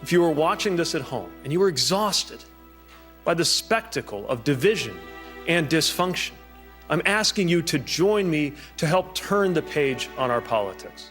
If you are watching this at home and you are exhausted by the spectacle of division and dysfunction, I'm asking you to join me to help turn the page on our politics.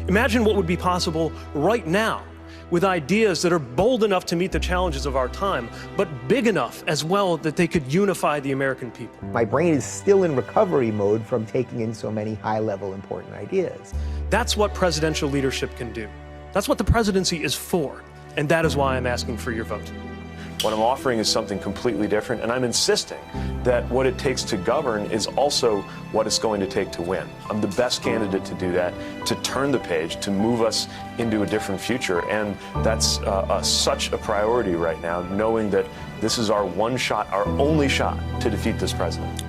Imagine what would be possible right now with ideas that are bold enough to meet the challenges of our time, but big enough as well that they could unify the American people. My brain is still in recovery mode from taking in so many high-level important ideas. That's what presidential leadership can do. That's what the presidency is for, and that is why I'm asking for your vote. What I'm offering is something completely different, and I'm insisting that what it takes to govern is also what it's going to take to win. I'm the best candidate to do that, to turn the page, to move us into a different future, and that's such a priority right now, knowing that this is our one shot, our only shot to defeat this president.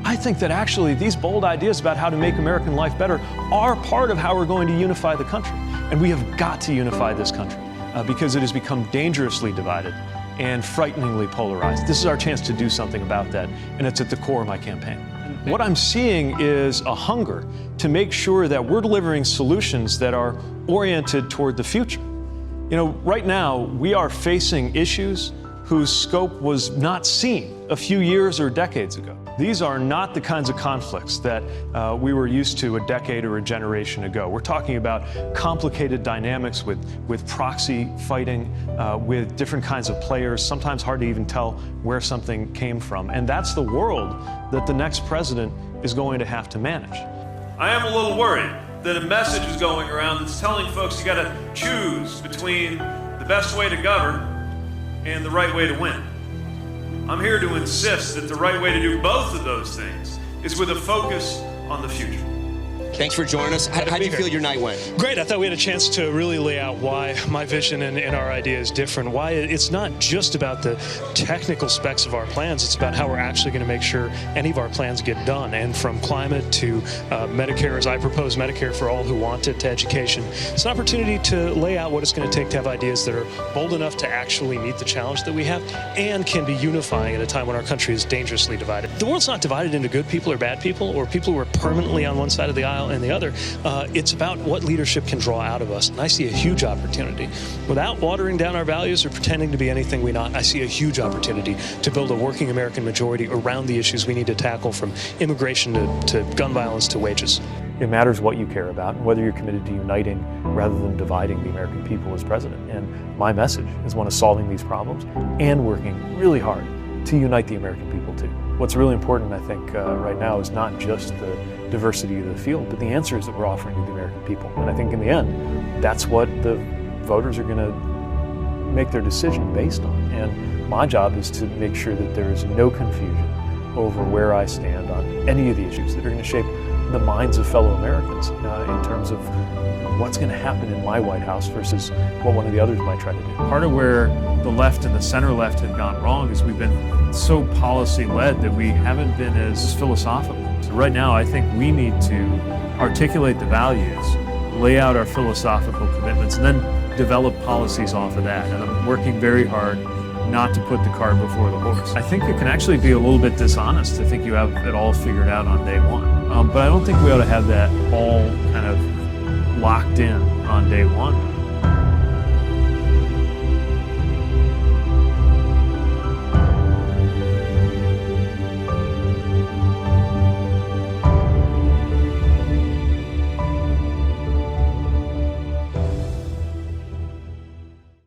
I think that actually these bold ideas about how to make American life better are part of how we're going to unify the country, and we have got to unify this country because it has become dangerously divided and frighteningly polarized. This is our chance to do something about that, and it's at the core of my campaign. What I'm seeing is a hunger to make sure that we're delivering solutions that are oriented toward the future. You know, right now, we are facing issues whose scope was not seen a few years or decades ago. These are not the kinds of conflicts that we were used to a decade or a generation ago. We're talking about complicated dynamics with proxy fighting, with different kinds of players, sometimes hard to even tell where something came from. And that's the world that the next president is going to have to manage. I am a little worried that a message is going around that's telling folks you gotta choose between the best way to govern and the right way to win. I'm here to insist that the right way to do both of those things is with a focus on the future. Thanks for joining us. How do you feel your night went? Great. I thought we had a chance to really lay out why my vision and our idea is different, why it's not just about the technical specs of our plans, it's about how we're actually going to make sure any of our plans get done. And from climate to Medicare, as I propose Medicare for all who want it, to education, it's an opportunity to lay out what it's going to take to have ideas that are bold enough to actually meet the challenge that we have and can be unifying at a time when our country is dangerously divided. The world's not divided into good people or bad people, or people who are permanently on one side of the aisle and the other. It's about what leadership can draw out of us, and I see a huge opportunity. Without watering down our values or pretending to be anything we're not, I see a huge opportunity to build a working American majority around the issues we need to tackle, from immigration to gun violence to wages. It matters what you care about and whether you're committed to uniting rather than dividing the American people as president. And my message is one of solving these problems and working really hard to unite the American people too. What's really important, I think, right now is not just the diversity of the field, but the answers that we're offering to the American people. And I think in the end, that's what the voters are going to make their decision based on. And my job is to make sure that there is no confusion over where I stand on any of the issues that are going to shape the minds of fellow Americans in terms of what's going to happen in my White House versus what one of the others might try to do. Part of where the left and the center left have gone wrong is we've been so policy-led that we haven't been as philosophical. So right now, I think we need to articulate the values, lay out our philosophical commitments, and then develop policies off of that. And I'm working very hard not to put the cart before the horse. I think it can actually be a little bit dishonest to think you have it all figured out on day one. But I don't think we ought to have that all kind of locked in on day one.